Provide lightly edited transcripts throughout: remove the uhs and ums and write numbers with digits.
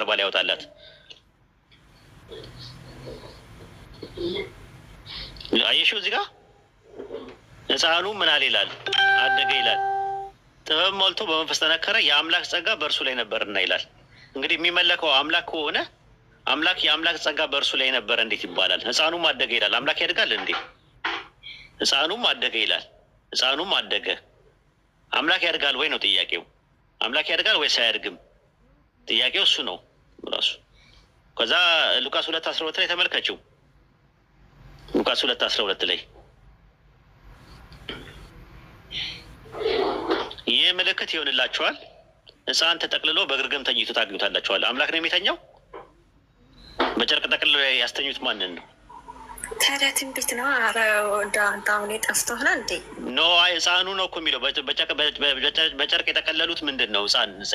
ባል ያወጣላት። አየሽው እዚህ ጋር ሕፃኑ ምን አለ ይላል? አደገ ይላል። ጥበብ ሞልቶ በመንፈስ ጠነከረ፣ የአምላክ ጸጋ በእርሱ ላይ ነበርና ይላል። እንግዲህ የሚመለከው አምላክ ከሆነ የአምላክ ጸጋ በእርሱ ላይ ነበረ እንዴት ይባላል? ሕፃኑም አደገ ይላል። አምላክ ያድጋል እንዴ? ሕፃኑም አደገ ይላል። ሕፃኑም አደገ። አምላክ ያድጋል ወይ ነው ጥያቄው። አምላክ ያድጋል ወይስ አያድግም? ጥያቄው እሱ ነው ራሱ። ከዛ ሉቃስ 2:12 ላይ ተመልከችው። ሉቃስ 2:12 ላይ ይህ ምልክት ይሆንላችኋል፣ ሕፃን ተጠቅልሎ በግርግም ተኝቶ ታገኙታላችኋል። አምላክ ነው የሚተኛው? በጨርቅ ጠቅልሎ ያስተኙት ማንን ነው? ታዲያ ትንቢት ነው። አሁን የጠፍቶ ሆነ እንዴ? ኖ ሕፃኑ ነው እኮ የሚለው። በጨርቅ የጠቀለሉት ምንድን ነው?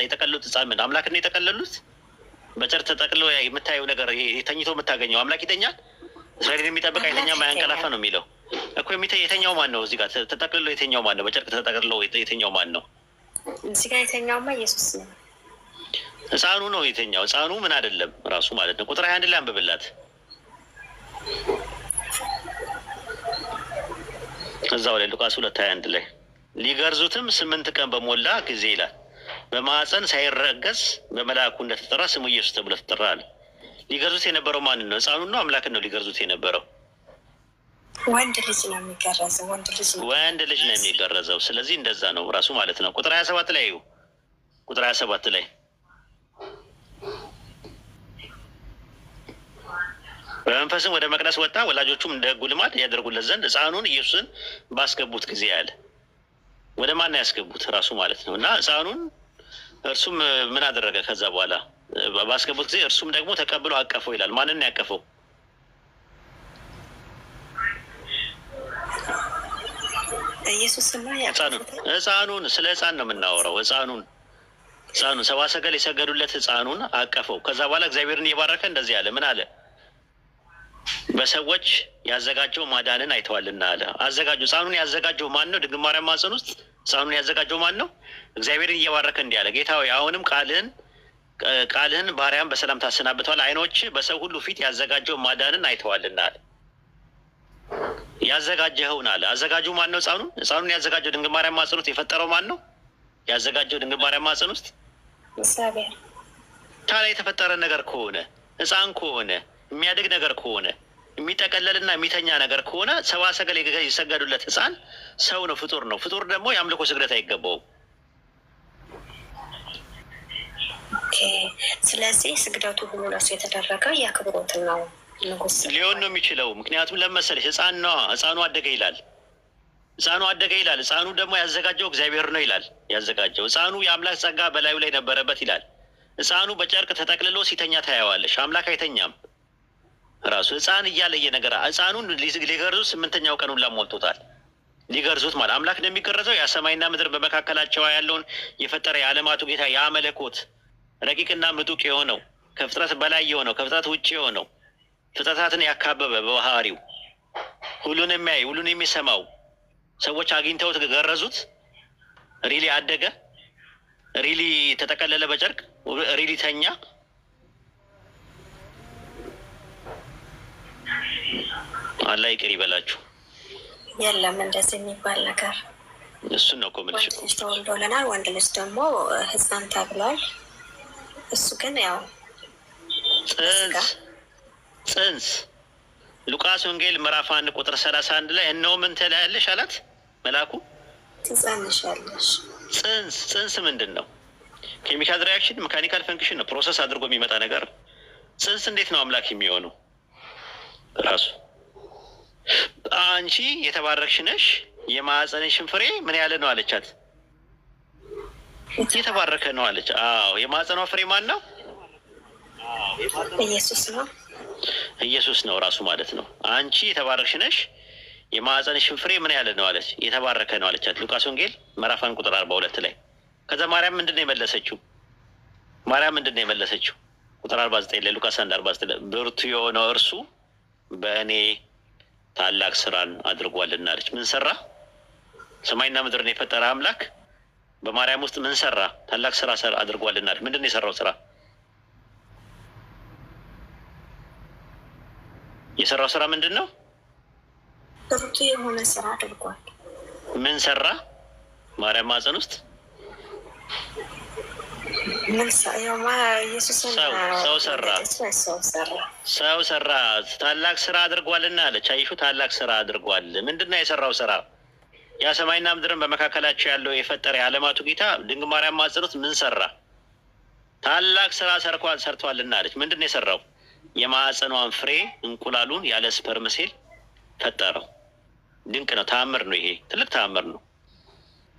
የተቀለሉት ሕፃን ምን አምላክ ነው የጠቀለሉት? በጨርቅ ተጠቅልሎ የምታየው ነገር ተኝቶ የምታገኘው አምላክ ይተኛል? እስራኤልን የሚጠብቅ አይተኛም አያንቀላፋ ነው የሚለው እኮ። የተኛው ማን ነው? እዚህ ጋር ተጠቅልሎ የተኛው ማን ነው? በጨርቅ ተጠቅልሎ የተኛው ማን ነው? እዚህ ጋር የተኛውማ ኢየሱስ ነው። ሕፃኑ ነው የተኛው። ሕፃኑ ምን አይደለም ራሱ ማለት ነው። ቁጥር 21 ላይ አንብብላት እዛው ላይ ሉቃስ 2:21 ላይ ሊገርዙትም 8 ቀን በሞላ ጊዜ ይላል በማዕፀን ሳይረገዝ በመልአኩ እንደተጠራ ስሙ ኢየሱስ ተብሎ ተጠራ አለ። ሊገርዙት የነበረው ማንን ነው? ሕፃኑን ነው አምላክን ነው ሊገርዙት የነበረው? ወንድ ልጅ ነው የሚገረዘው። ወንድ ልጅ ነው የሚገረዘው። ስለዚህ እንደዛ ነው ራሱ ማለት ነው። ቁጥር 27 ላይ ቁጥር 27 ላይ በመንፈስም ወደ መቅደስ ወጣ፣ ወላጆቹም እንደ ሕጉ ልማድ ያደርጉለት ዘንድ ሕፃኑን ኢየሱስን ባስገቡት ጊዜ አለ። ወደ ማን ያስገቡት? ራሱ ማለት ነው። እና ሕፃኑን እርሱም ምን አደረገ? ከዛ በኋላ ባስገቡት ጊዜ እርሱም ደግሞ ተቀብሎ አቀፈው ይላል። ማንን ነው ያቀፈው? ሕፃኑን። ስለ ሕፃን ነው የምናወራው። ሕፃኑን ሰብአ ሰገል የሰገዱለት ሕፃኑን አቀፈው። ከዛ በኋላ እግዚአብሔርን እየባረከ እንደዚህ አለ። ምን አለ? በሰዎች ያዘጋጀው ማዳንን አይተዋልና አለ። አዘጋጁ ሕፃኑን ያዘጋጀው ማን ነው? ድንግል ማርያም ማኅፀን ውስጥ ሕፃኑን ያዘጋጀው ማን ነው? እግዚአብሔርን እየባረከ እንዲህ አለ። ጌታ ሆይ አሁንም ቃልህን ባሪያም በሰላም ታሰናብተዋል። ዓይኖች በሰው ሁሉ ፊት ያዘጋጀው ማዳንን አይተዋልና አለ። ያዘጋጀኸውን አለ። አዘጋጁ ማን ነው? ሕፃኑን ያዘጋጀው ድንግል ማርያም ማኅፀን ውስጥ የፈጠረው ማን ነው? ያዘጋጀው ድንግል ማርያም ማኅፀን ውስጥ። ታዲያ የተፈጠረ ነገር ከሆነ ሕፃን ከሆነ የሚያድግ ነገር ከሆነ የሚጠቀለልና የሚተኛ ነገር ከሆነ ሰብአ ሰገል የሰገዱለት ሕፃን ሰው ነው፣ ፍጡር ነው። ፍጡር ደግሞ የአምልኮ ስግደት አይገባውም። ስለዚህ ስግደቱ ሁሉ ለሱ የተደረገ የአክብሮት ነው ንጉስ ሊሆን ነው የሚችለው። ምክንያቱም ለመሰለሽ ሕፃኑ አደገ ይላል። ሕፃኑ ደግሞ ያዘጋጀው እግዚአብሔር ነው ይላል። ያዘጋጀው ሕፃኑ የአምላክ ጸጋ በላዩ ላይ ነበረበት ይላል። ሕፃኑ በጨርቅ ተጠቅልሎ ሲተኛ ታያዋለሽ። አምላክ አይተኛም። ራሱ ሕፃን እያለ የነገር ሕፃኑን ሊገርዙት 8ኛው ቀኑን ላሞልቶታል። ሊገርዙት ማለት አምላክ ነው የሚገረዘው። የሰማይና ምድር በመካከላቸው ያለውን የፈጠረ የዓለማቱ ጌታ ያ መለኮት ረቂቅና ምጡቅ የሆነው ከፍጥረት በላይ የሆነው ከፍጥረት ውጭ የሆነው ፍጥረታትን ያካበበ በባህሪው ሁሉን የሚያይ ሁሉን የሚሰማው ሰዎች አግኝተውት ገረዙት። ሪሊ አደገ፣ ሪሊ ተጠቀለለ በጨርቅ፣ ሪሊ ተኛ። አላህ ይቅር ይበላችሁ። የለም እንደዚህ የሚባል ነገር። እሱን ነው እኮ የምልሽ። ወንድ ልጅ ተወልዶልናል፣ ወንድ ልጅ ደግሞ ሕፃን ተብሏል። እሱ ግን ያው ጽንስ ሉቃስ ወንጌል ምዕራፍ 1 ቁጥር 31 ላይ እነሆ ምን ትላለሽ አላት መልአኩ። ትጸንሻለሽ። ጽንስ ምንድን ነው? ኬሚካል ሪያክሽን፣ ሜካኒካል ፈንክሽን ነው። ፕሮሰስ አድርጎ የሚመጣ ነገር። ጽንስ እንዴት ነው አምላክ የሚሆኑ? ራሱ አንቺ የተባረክሽ ነሽ፣ የማኅፀንሽን ፍሬ ምን ያለ ነው አለቻት። የተባረከ ነው አለች። አዎ የማኅፀኗ ፍሬ ማን ነው? ኢየሱስ ነው። ኢየሱስ ነው ራሱ ማለት ነው። አንቺ የተባረክሽ ነሽ፣ የማኅፀንሽን ፍሬ ምን ያለ ነው አለች። የተባረከ ነው አለቻት። ሉቃስ ወንጌል ምዕራፍ 1 ቁጥር 42 ላይ። ከዛ ማርያም ምንድን ነው የመለሰችው? ቁጥር 49 ላይ ሉቃስ 1:49 ላይ ብርቱ የሆነው እርሱ በእኔ ታላቅ ስራን አድርጓልና አለች። ምን ሰራ? ሰማይና ምድርን የፈጠረ አምላክ በማርያም ውስጥ ምን ሰራ? ታላቅ ስራ አድርጓልና አለች። ምንድን ነው የሰራው ስራ? የሰራው ስራ ምንድን ነው? ብርቱ የሆነ ስራ አድርጓል። ምን ሰራ? ማርያም ማህፀን ውስጥ ሰው ሰራ። ታላቅ ስራ አድርጓልና አለች። አይሹ ታላቅ ስራ አድርጓል። ምንድነው የሰራው ስራ? ያ ሰማይና ምድርን በመካከላቸው ያለው የፈጠረ የዓለማቱ ጌታ ድንግል ማርያም ማህፀን ውስጥ ምን ሰራ? ታላቅ ስራ ሰርቷልና አለች። ምንድነው የሰራው? የማህፀኗን ፍሬ እንቁላሉን ያለ ስፐርም ሴል ፈጠረው። ድንቅ ነው። ተአምር ነው። ይሄ ትልቅ ተአምር ነው።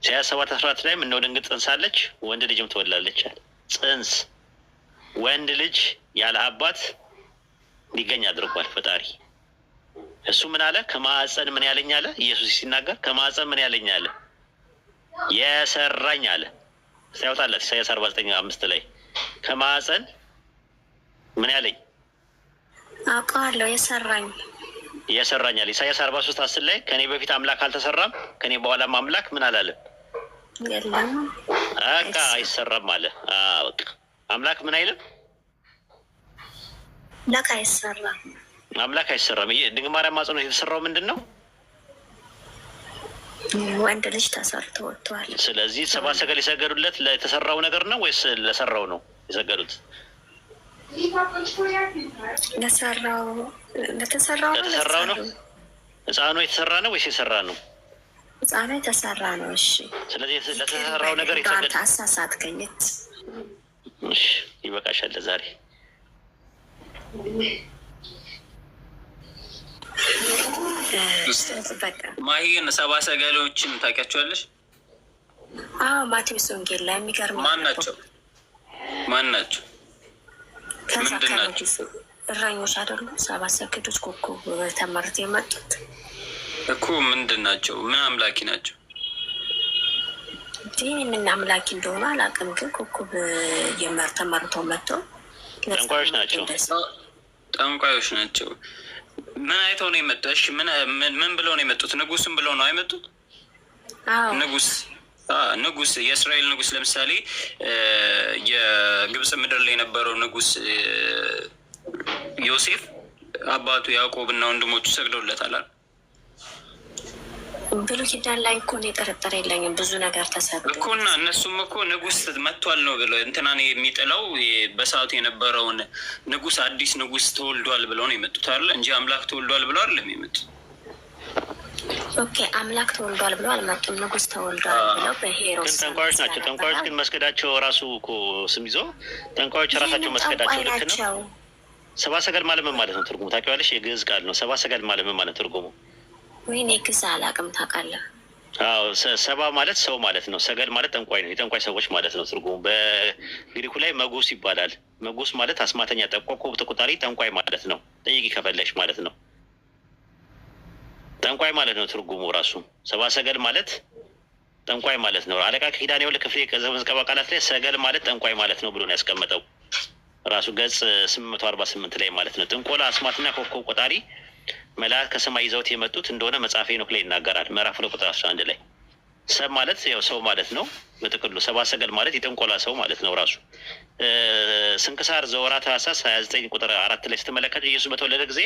ኢሳይያስ 7:14 ላይ ምነው ድንግል ጸንሳለች ወንድ ልጅም ትወልዳለች አለ። ጽንስ ወንድ ልጅ ያለ አባት ሊገኝ አድርጓል ፈጣሪ። እሱ ምን አለ? ከማህፀን ምን ያለኝ አለ። ኢየሱስ ሲናገር ከማህፀን ምን ያለኝ አለ? የሰራኝ አለ። ሲያወጣለት ኢሳይያስ 49:5 ላይ ከማህፀን ምን ያለኝ አውቃለሁ የሰራኝ አለ። ኢሳይያስ 43:10 ላይ ከኔ በፊት አምላክ አልተሰራም ከኔ በኋላም አምላክ ምን አላለም? የለም በቃ አይሰራም አለ። በቃ አምላክ ምን አይልም? አምላክ አይሰራም። ድንግል ማርያም ማህፀን የተሰራው ምንድን ነው? ወንድ ልጅ ተሰርቶ ወጥቷል። ስለዚህ ሰብአ ሰገል የሰገዱለት ለተሰራው ነገር ነው ወይስ ለሰራው ነው የሰገዱት? ለተሰራው ነው። ህፃኑ የተሰራ ነው ወይስ የሰራ ነው? ህፃኑ የተሰራ ነው። እሺ፣ ስለዚህ ለተሰራው ነገር የተሰገደ አሳሳትከኝ። እሺ፣ ይበቃሻል ለዛሬ። ማሂን ሰብአ ሰገሎችን ታውቂያቸዋለሽ? አዎ፣ ማቴዎስ ወንጌል ላይ የሚገርም ማን ናቸው? ምንድን ናቸው? እረኞች አይደሉ? ሰብአ ሰገሎች ኮከብ ተመርተው የመጡት እኮ ምንድን ናቸው? ምን አምላኪ ናቸው? ምን አምላኪ እንደሆነ አላውቅም፣ ግን ኮከብ ተመርተው መጥተው ጠንቋዮች ናቸው። ምን አይተው ነው የመጡት? እሺ፣ ምን ብለው ነው የመጡት? ንጉስም ብለው ነው አይመጡት? ንጉስ የእስራኤል ንጉስ ለምሳሌ የግብፅ ምድር ላይ የነበረው ንጉስ ዮሴፍ አባቱ ያዕቆብ እና ወንድሞቹ ሰግደውለታል ብሉይ ኪዳን ላይ እኮ ነው። የጠረጠረ የለኝም፣ ብዙ ነገር ተሰግዶ እኮ እና እነሱም እኮ ንጉስ መጥቷል ነው ብለው እንትናን የሚጥለው በሰዓቱ የነበረውን ንጉስ አዲስ ንጉስ ተወልዷል ብለው ነው የመጡት አይደል እንጂ አምላክ ተወልዷል ብለው አይደለም የመጡት። ኦኬ፣ አምላክ ተወልዷል ብለው አልመጡም። ንጉስ ተወልዷል ብለው በሄሮስ ግን ጠንቋዮች ናቸው። ጠንቋዮች ግን መስገዳቸው ራሱ እኮ ስም ይዞ ጠንቋዮች ራሳቸው መስገዳቸው ልክ ነው። ሰብአ ሰገል ማለት ምን ማለት ነው? ትርጉሙ ታውቂዋለሽ? የግዕዝ ቃል ነው። ሰብአ ሰገል ማለት ምን ማለት ትርጉሙ? ወይኔ ግዕዝ አላውቅም። ታውቃለህ? አዎ፣ ሰባ ማለት ሰው ማለት ነው። ሰገል ማለት ጠንቋይ ነው። የጠንቋይ ሰዎች ማለት ነው ትርጉሙ። በግሪኩ ላይ መጉስ ይባላል። መጉስ ማለት አስማተኛ፣ ኮከብ ተቆጣሪ፣ ጠንቋይ ማለት ነው። ጠይቂ ከፈለሽ ማለት ነው። ጠንቋይ ማለት ነው ትርጉሙ ራሱ። ሰብአ ሰገል ማለት ጠንቋይ ማለት ነው። አለቃ ኪዳነ ወልድ ክፍሌ መዝገበ ቃላት ላይ ሰገል ማለት ጠንቋይ ማለት ነው ብሎ ነው ያስቀመጠው ራሱ ገጽ 848 ላይ ማለት ነው። ጥንቆላ፣ አስማትና ኮከብ ቆጣሪ መላእክት ከሰማይ ይዘውት የመጡት እንደሆነ መጽሐፈ ሄኖክ ላይ ይናገራል። ምዕራፍ 2 ቁጥር 11 ላይ ሰብ ማለት ያው ሰው ማለት ነው በጥቅሉ። ሰብአ ሰገል ማለት የጥንቆላ ሰው ማለት ነው ራሱ። ስንክሳር ዘወርኃ ታኅሣሥ 29 ቁጥር 4 ላይ ስትመለከቱ ኢየሱስ በተወለደ ጊዜ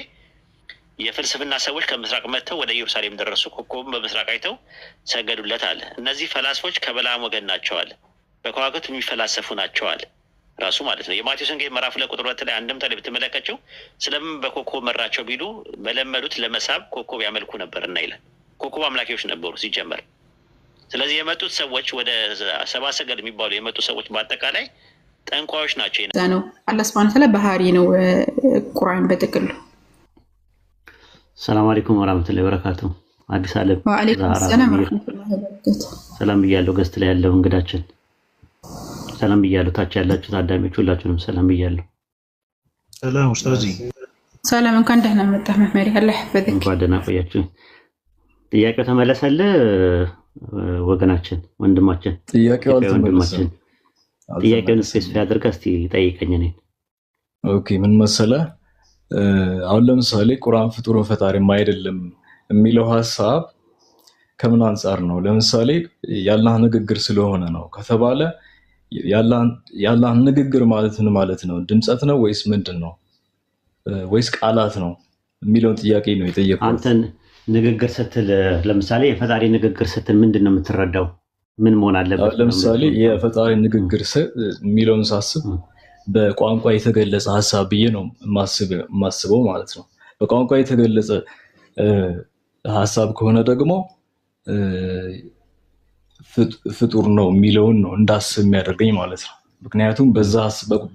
የፍልስፍና ሰዎች ከምስራቅ መጥተው ወደ ኢየሩሳሌም ደረሱ። ኮከቡን በምስራቅ አይተው ሰገዱለት አለ። እነዚህ ፈላስፎች ከበለዓም ወገን ናቸዋል፣ በከዋክብት የሚፈላሰፉ ናቸዋል ራሱ ማለት ነው። የማቴዎስ ወንጌል ምዕራፍ 2 ቁጥር 2 ላይ አንድምታ ላይ ብትመለከችው ስለምን በኮከብ መራቸው ቢሉ በለመዱት ለመሳብ ኮከብ ያመልኩ ነበርና ይላል። ኮከብ አምላኪዎች ነበሩ ሲጀመር። ስለዚህ የመጡት ሰዎች ወደ ሰብአ ሰገል የሚባሉ የመጡ ሰዎች በአጠቃላይ ጠንቋዮች ናቸው ነው። አላህ ሱብሓነሁ ወተዓላ ባህሪ ነው ቁርአን በጥቅሉ። ሰላም አለይኩም ወራህመቱላሂ ወበረካቱ። አዲስ አለም ወአለይኩም ሰላም ወራህመቱላሂ ወበረካቱ። ሰላም ብያለሁ። ገስት ላይ ያለው እንግዳችን ሰላም ብያለሁ። ታች ያላችሁ ታዳሚዎች ሁላችሁንም ሰላም ብያለሁ። ሰላም ኡስታዚ። ሰላም፣ እንኳን ደህና መጣህ መምህር። አላህ ይሐፍዝክ። እንኳን ደህና ቆያችሁ። ጥያቄው ተመለሰልህ ወገናችን፣ ወንድማችን። ጥያቄውን ስፔሲፋይ አድርገህ እስቲ ጠይቀኝ እኔን። ኦኬ፣ ምን መሰለህ አሁን ለምሳሌ ቁርአን ፍጡር ፈጣሪም አይደለም የሚለው ሀሳብ ከምን አንጻር ነው? ለምሳሌ የአላህ ንግግር ስለሆነ ነው ከተባለ የአላህ ንግግር ማለት ነው ድምጸት ነው ወይስ ምንድን ነው? ወይስ ቃላት ነው? የሚለውን ጥያቄ ነው የጠየቁት። አንተን ንግግር ስትል ለምሳሌ የፈጣሪ ንግግር ስትል ምንድን ነው የምትረዳው? ምን መሆን አለበት? ለምሳሌ የፈጣሪ ንግግር የሚለውን ሳስብ በቋንቋ የተገለጸ ሀሳብ ብዬ ነው የማስበው ማለት ነው። በቋንቋ የተገለጸ ሀሳብ ከሆነ ደግሞ ፍጡር ነው የሚለውን ነው እንዳስብ የሚያደርገኝ ማለት ነው። ምክንያቱም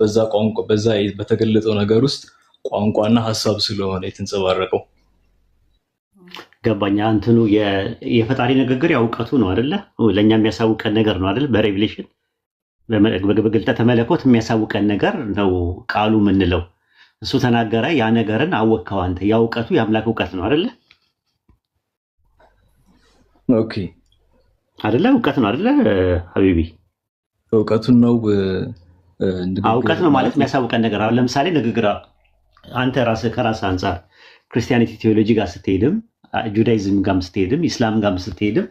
በዛ ቋንቋ በዛ በተገለጸው ነገር ውስጥ ቋንቋና ሀሳብ ስለሆነ የተንጸባረቀው። ገባኛ። እንትኑ የፈጣሪ ንግግር ያው እውቀቱ ነው አይደለ? ለእኛ የሚያሳውቀን ነገር ነው አይደል? በሬቪሌሽን በግልጠተ መለኮት የሚያሳውቀን ነገር ነው ቃሉ የምንለው። እሱ ተናገረ፣ ያ ነገርን አወቅከው አንተ። ያ እውቀቱ የአምላክ እውቀት ነው አይደለ? ኦኬ አይደለ? እውቀት ነው አይደለ ሀቢቢ? እውቀቱን ነው እውቀት ነው ማለት የሚያሳውቀን ነገር። አሁን ለምሳሌ ንግግር አንተ ራስህ ከራስህ አንጻር ክርስቲያኒቲ ቴዎሎጂ ጋር ስትሄድም ጁዳይዝም ጋር ስትሄድም ኢስላም ጋር ስትሄድም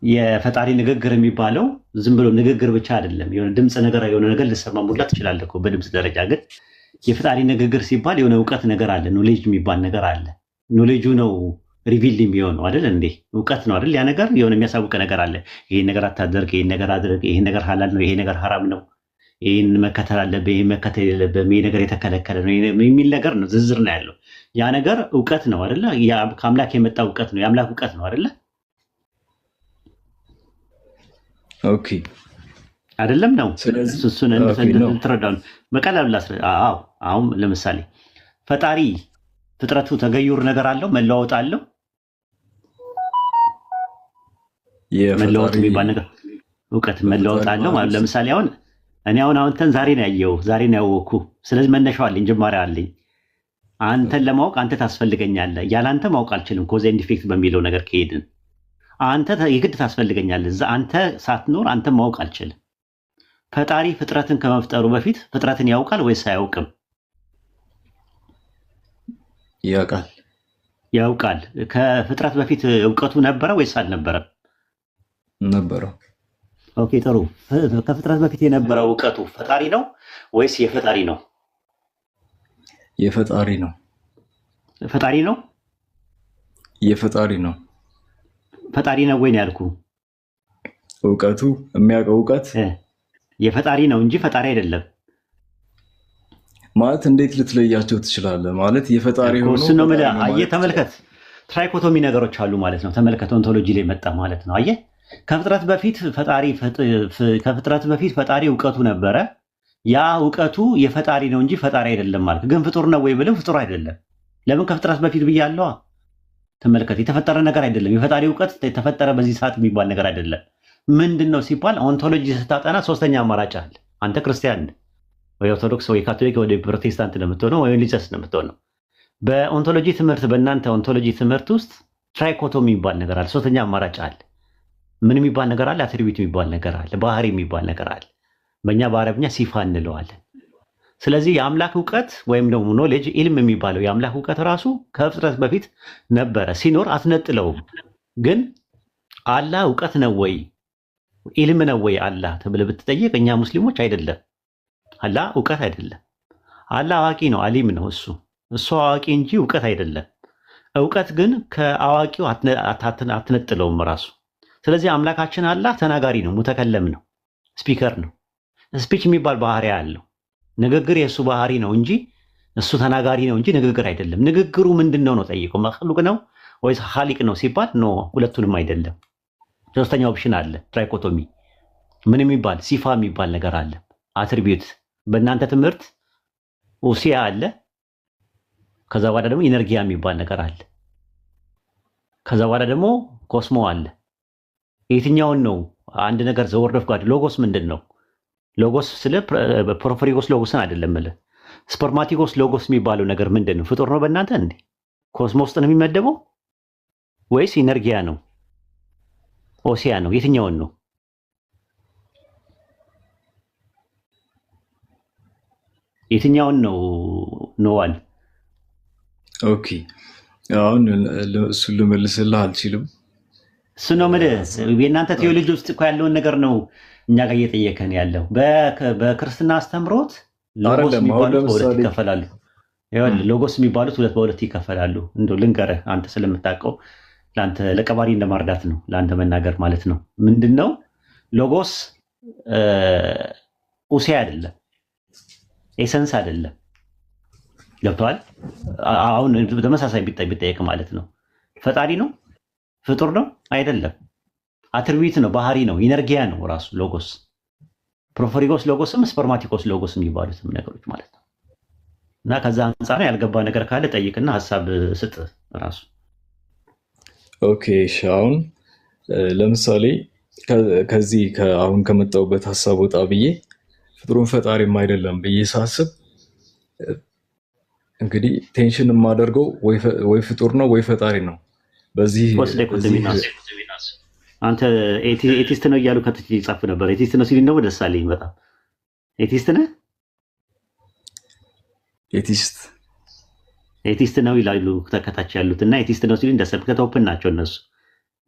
የፈጣሪ ንግግር የሚባለው ዝም ብሎ ንግግር ብቻ አይደለም። የሆነ ድምፅ ነገር የሆነ ነገር ልሰማ ሙላ ትችላለህ እኮ በድምፅ ደረጃ። ግን የፈጣሪ ንግግር ሲባል የሆነ እውቀት ነገር አለ፣ ኖሌጅ የሚባል ነገር አለ። ኖሌጁ ነው ሪቪል የሚሆነው አይደል እንዴ? እውቀት ነው አይደል? ያ ነገር የሆነ የሚያሳውቀ ነገር አለ። ይሄን ነገር አታደርግ፣ ይሄን ነገር አድርግ፣ ይሄን ነገር ሐላል ነው፣ ይሄ ነገር ሐራም ነው፣ ይህን መከተል አለብህ፣ ይህን መከተል የለብህም፣ ይሄ ነገር የተከለከለ ነው የሚል ነገር ነው። ዝርዝር ነው ያለው። ያ ነገር እውቀት ነው አይደለ? ከአምላክ የመጣ እውቀት ነው፣ የአምላክ እውቀት ነው አይደለ? ኦኬ አይደለም ነው። እሱን እንትረዳው በቀላሉ አሁን ለምሳሌ ፈጣሪ ፍጥረቱ ተገዩር ነገር አለው፣ መለዋወጥ አለው። መለዋወጥ የሚባል ነገር እውቀት መለዋወጥ አለው ማለት ለምሳሌ አሁን እኔ አሁን አንተን ዛሬ ነው ያየው፣ ዛሬ ነው ያወቅኩ። ስለዚህ መነሻው አለኝ፣ ጅማሬ አለኝ። አንተን ለማወቅ አንተ ታስፈልገኛለህ። ያለ አንተ ማወቅ አልችልም። ኮዝ ኤንድ ኢፌክት በሚለው ነገር ከሄድን አንተ የግድ ታስፈልገኛለህ። አንተ ሳትኖር አንተን ማወቅ አልችልም። ፈጣሪ ፍጥረትን ከመፍጠሩ በፊት ፍጥረትን ያውቃል ወይስ አያውቅም? ያውቃል። ያውቃል። ከፍጥረት በፊት እውቀቱ ነበረ ወይስ አልነበረም? ነበረው። ኦኬ ጥሩ። ከፍጥረት በፊት የነበረው እውቀቱ ፈጣሪ ነው ወይስ የፈጣሪ ነው? የፈጣሪ ነው። ፈጣሪ ነው። የፈጣሪ ነው። ፈጣሪ ነው ወይ ነው ያልኩ? እውቀቱ የሚያውቀው እውቀት የፈጣሪ ነው እንጂ ፈጣሪ አይደለም ማለት እንዴት ልትለያቸው ትችላለህ? ማለት የፈጣሪ ሆኖ እሱ ነው ማለት አየህ፣ ተመልከት። ትራይኮቶሚ ነገሮች አሉ ማለት ነው። ተመልከት፣ ኦንቶሎጂ ላይ መጣ ማለት ነው። አየህ፣ ከፍጥረት በፊት ፈጣሪ እውቀቱ ነበረ። ያ እውቀቱ የፈጣሪ ነው እንጂ ፈጣሪ አይደለም ማለት ግን ፍጡር ነው ወይ ብለው ፍጡር አይደለም። ለምን? ከፍጥረት በፊት ብያለዋ። ተመልከት፣ የተፈጠረ ነገር አይደለም። የፈጣሪ እውቀት የተፈጠረ በዚህ ሰዓት የሚባል ነገር አይደለም። ምንድን ነው ሲባል ኦንቶሎጂ ስታጠና ሶስተኛ አማራጭ አለ። አንተ ክርስቲያን ወይ ኦርቶዶክስ ወይ ካቶሊክ ወይ ፕሮቴስታንት ለምትሆነው ወይ ሊሰስ ለምትሆነው በኦንቶሎጂ ትምህርት በእናንተ ኦንቶሎጂ ትምህርት ውስጥ ትራይኮቶሚ የሚባል ነገር አለ። ሶስተኛ አማራጭ አለ። ምን የሚባል ነገር አለ? አትሪቢዩት የሚባል ነገር አለ። ባህሪ የሚባል ነገር አለ። በእኛ በአረብኛ ሲፋ እንለዋለን። ስለዚህ የአምላክ እውቀት ወይም ደግሞ ኖሌጅ ኢልም የሚባለው የአምላክ እውቀት ራሱ ከፍጥረት በፊት ነበረ። ሲኖር አትነጥለውም። ግን አላህ እውቀት ነው ወይ ኢልም ነው ወይ አላህ ተብለህ ብትጠይቅ እኛ ሙስሊሞች አይደለም። አላህ እውቀት አይደለም። አላህ አዋቂ ነው፣ አሊም ነው። እሱ አዋቂ እንጂ እውቀት አይደለም። እውቀት ግን ከአዋቂው አትነጥለውም ራሱ። ስለዚህ አምላካችን አላህ ተናጋሪ ነው፣ ሙተከለም ነው፣ ስፒከር ነው። ስፒች የሚባል ባህሪ አለው። ንግግር የእሱ ባህሪ ነው እንጂ እሱ ተናጋሪ ነው እንጂ ንግግር አይደለም። ንግግሩ ምንድን ነው ጠይቀው። መክሉቅ ነው ወይስ ኻሊቅ ነው ሲባል ኖ፣ ሁለቱንም አይደለም። ሶስተኛ ኦፕሽን አለ፣ ትራይኮቶሚ። ምን የሚባል ሲፋ የሚባል ነገር አለ፣ አትሪቢዩት። በእናንተ ትምህርት ኡሲያ አለ። ከዛ በኋላ ደግሞ ኢነርጊያ የሚባል ነገር አለ። ከዛ በኋላ ደግሞ ኮስሞ አለ። የትኛውን ነው? አንድ ነገር ዘወርድ ኦፍ ጋድ ሎጎስ ምንድን ነው? ሎጎስ ስለ ፕሮፎሪጎስ ሎጎስን አይደለም እልህ። ስፐርማቲጎስ ሎጎስ የሚባለው ነገር ምንድን ነው? ፍጡር ነው በእናንተ እንዴ? ኮስሞ ውስጥ ነው የሚመደበው ወይስ ኢነርጊያ ነው? ኦሲያ ነው? የትኛውን ነው? የትኛውን ነው? ኖዋል ኦኬ፣ አሁን እሱን ልመልስልህ አልችልም። እሱ ነው የምልህ። የእናንተ ቴዎሎጂ ውስጥ እኮ ያለውን ነገር ነው እኛ ጋር እየጠየከን ያለው። በክርስትና አስተምሮት ሎጎስ የሚባሉት በሁለት ይከፈላሉ። ይኸውልህ ሎጎስ የሚባሉት ሁለት በሁለት ይከፈላሉ። እንደው ልንገርህ አንተ ስለምታውቀው ለአንተ ለቀባሪ እንደማርዳት ነው ለአንተ መናገር ማለት ነው። ምንድነው ሎጎስ? ኡሴ አይደለም፣ ኤሰንስ አይደለም። ገብቶሃል? አሁን ተመሳሳይ ቢጠየቅ ማለት ነው ፈጣሪ ነው ፍጡር ነው አይደለም። አትሪቢዩት ነው፣ ባህሪ ነው፣ ኢነርጊያ ነው ራሱ ሎጎስ። ፕሮፎሪጎስ ሎጎስም ስፐርማቲኮስ ሎጎስ የሚባሉትም ነገሮች ማለት ነው። እና ከዛ አንጻር ያልገባ ነገር ካለ ጠይቅና ሀሳብ ስጥ ራሱ። ኦኬ እሺ። አሁን ለምሳሌ ከዚህ አሁን ከመጣሁበት ሀሳብ ወጣ ብዬ ፍጡሩን ፈጣሪም አይደለም ብዬ ሳስብ እንግዲህ ቴንሽን የማደርገው ወይ ፍጡር ነው ወይ ፈጣሪ ነው። በዚህ አንተ ኤቲስት ነው እያሉ ከትች ይጻፍ ነበር። ኤቲስት ነው ሲል ነው ደስ አለኝ በጣም። ኤቲስት ነህ? ኤቲስት ነው ይላሉ ተከታች ያሉት እና ኤቲስት ነው ሲል ደስ ከተውፕን ናቸው እነሱ።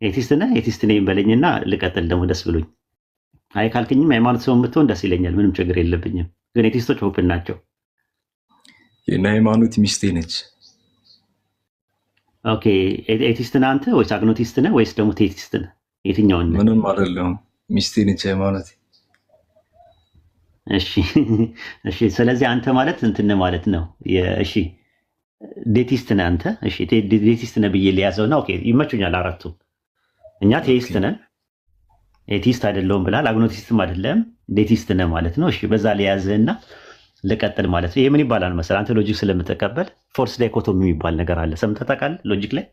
ኤቲስት ነህ? ኤቲስት ነኝ በለኝና ልቀጥል ደግሞ ደስ ብሎኝ። አይ ካልክኝም ሃይማኖት ሰው የምትሆን ደስ ይለኛል፣ ምንም ችግር የለብኝም። ግን ኤቲስቶች ኦፕን ናቸው። የእኔ ሃይማኖት ሚስቴ ነች። ኦኬ ኤቲስት ነህ አንተ ወይስ አግኖቲስት ነህ ወይስ ደግሞ ቴቲስት ነህ? የትኛውን? ምንም አይደለም፣ ሚስቴ ነች ሃይማኖት። እሺ እሺ። ስለዚህ አንተ ማለት እንትን ማለት ነው። እሺ ዴቲስት ነህ አንተ። እሺ ዴቲስት ነህ ብዬ ሊያዘውና ኦኬ ይመቹኛል አራቱ። እኛ ቴይስት ነን፣ ኤቲስት አይደለሁም ብላል። አግኖቲስትም አይደለም ዴቲስት ነህ ማለት ነው። እሺ በዛ ሊያዝህና ልቀጥል ማለት ነው። ይሄ ምን ይባላል መሰለህ? አንተ ሎጂክ ስለምትቀበል ፎርስ ዳይኮቶሚ የሚባል ነገር አለ። ሰምተህ ታውቃለህ? ሎጂክ ላይ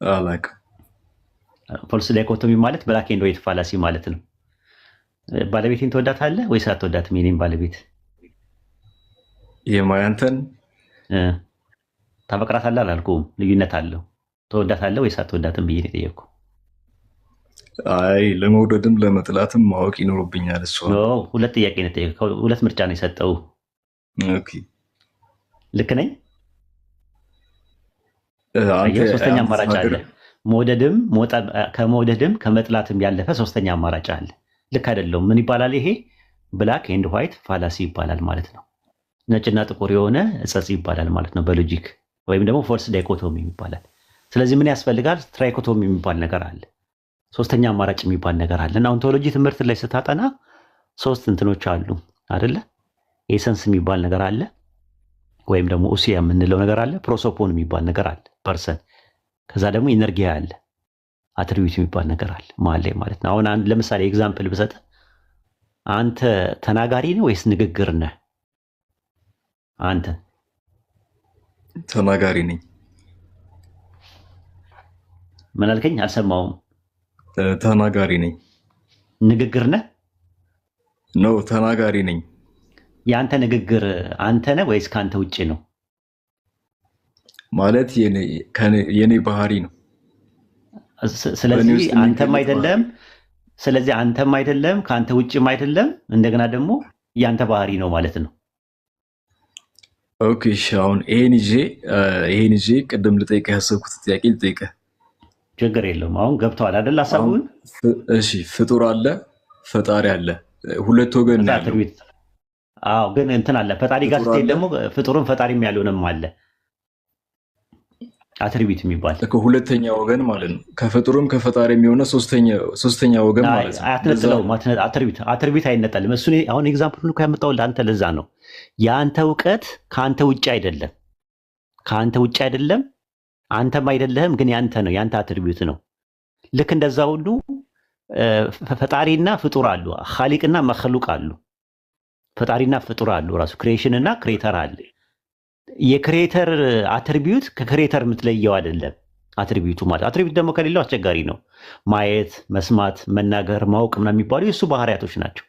አላውቅም። ፎርስ ዳይኮቶሚ ማለት ብላክ ኤንድ ዋይት ፋላሲ ማለት ነው። ባለቤቴን ትወዳታለህ ወይስ አትወዳትም? የኔን ባለቤት የማያንተን ታፈቅራታለህ አላልኩም። ልዩነት አለው። ትወዳታለህ ወይስ አትወዳትም ብዬ ነው የጠየቅኩህ። አይ ለመውደድም ለመጥላትም ማወቅ ይኖርብኛል። እሷ ሁለት ጥያቄ ነው የጠየቅከው። ሁለት ምርጫ ነው የሰጠው። ልክ ነኝ? ሶስተኛ አማራጭ አለ። ከመውደድም ከመጥላትም ያለፈ ሶስተኛ አማራጭ አለ። ልክ አይደለውም። ምን ይባላል ይሄ? ብላክ ኤንድ ዋይት ፋላሲ ይባላል ማለት ነው። ነጭና ጥቁር የሆነ እጸጽ ይባላል ማለት ነው በሎጂክ ወይም ደግሞ ፎልስ ዳይኮቶሚ ይባላል። ስለዚህ ምን ያስፈልጋል? ትራይኮቶሚ የሚባል ነገር አለ። ሶስተኛ አማራጭ የሚባል ነገር አለ። እና ኦንቶሎጂ ትምህርት ላይ ስታጠና ሶስት እንትኖች አሉ አይደለ? ኤሰንስ የሚባል ነገር አለ፣ ወይም ደግሞ ኡሲያ የምንለው ነገር አለ። ፕሮሶፖን የሚባል ነገር አለ፣ ፐርሰን። ከዛ ደግሞ ኢነርጊያ አለ፣ አትሪቢዩት የሚባል ነገር አለ መሀል ላይ ማለት ነው። አሁን ለምሳሌ ኤግዛምፕል ብሰጥ አንተ ተናጋሪ ነህ ወይስ ንግግር ነህ? አንተ ተናጋሪ ነኝ። ምን አልከኝ? አልሰማውም። ተናጋሪ ነኝ። ንግግር ነህ? ነው ተናጋሪ ነኝ። የአንተ ንግግር አንተ ነህ ወይስ ከአንተ ውጭ ነው? ማለት የኔ ባህሪ ነው። ስለዚህ አንተም አይደለም ከአንተ ውጭም አይደለም፣ እንደገና ደግሞ የአንተ ባህሪ ነው ማለት ነው። ኦኬ እሺ። አሁን ይሄን ይዤ ቅድም ልጠይቅህ ያሰብኩት ጥያቄ ልጠይቅህ። ችግር የለውም። አሁን ገብተዋል አይደል ሀሳቡን? እሺ ፍጡር አለ፣ ፈጣሪ አለ። ሁለት ወገን ነው ያለው። አዎ ግን እንትን አለ ፈጣሪ ጋር ስትሄድ ደግሞ ፍጡርም ፈጣሪም ያልሆነም አለ። አትሪቢዩት የሚባል ሁለተኛ ወገን ማለት ነው። ከፍጡርም ከፈጣሪ የሚሆነ ሶስተኛ ወገን ማለት ነው። አትነጥለውም። አትሪቢዩት አይነጠልም። እሱ አሁን ኤግዛምፕል እኮ ያመጣው ለአንተ ለዛ ነው። የአንተ እውቀት ከአንተ ውጭ አይደለም፣ አንተም አይደለህም፣ ግን ያንተ ነው፣ ያንተ አትሪቢዩት ነው። ልክ እንደዛ ሁሉ ፈጣሪና ፍጡር አሉ፣ ኻሊቅና መክሉቅ አሉ። ፈጣሪና ፍጡር አሉ፣ ራሱ ክሬሽን እና ክሬተር አለ። የክሬተር አትሪቢዩት ከክሬተር የምትለየው አይደለም። አትሪቢዩቱ ማለት አትሪቢዩት ደግሞ ከሌለው አስቸጋሪ ነው። ማየት፣ መስማት፣ መናገር፣ ማወቅ ምናምን የሚባሉ የእሱ ባህሪያቶች ናቸው።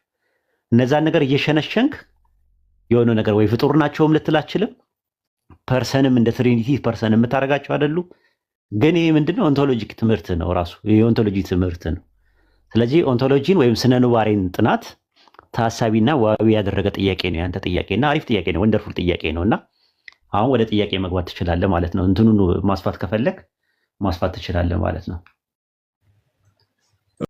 እነዛን ነገር እየሸነሸንክ የሆነ ነገር ወይ ፍጡር ናቸውም ልትል አትችልም። ፐርሰንም እንደ ትሪኒቲ ፐርሰን የምታደርጋቸው አይደሉም። ግን ይህ ምንድነው? ኦንቶሎጂክ ትምህርት ነው፣ ራሱ የኦንቶሎጂ ትምህርት ነው። ስለዚህ ኦንቶሎጂን ወይም ስነ ኑባሬን ጥናት ታሳቢና ዋቢ ያደረገ ጥያቄ ነው ያንተ ጥያቄና አሪፍ ጥያቄ ነው፣ ወንደርፉል ጥያቄ ነው። እና አሁን ወደ ጥያቄ መግባት ትችላለህ ማለት ነው። እንትኑን ማስፋት ከፈለግ ማስፋት ትችላለህ ማለት ነው።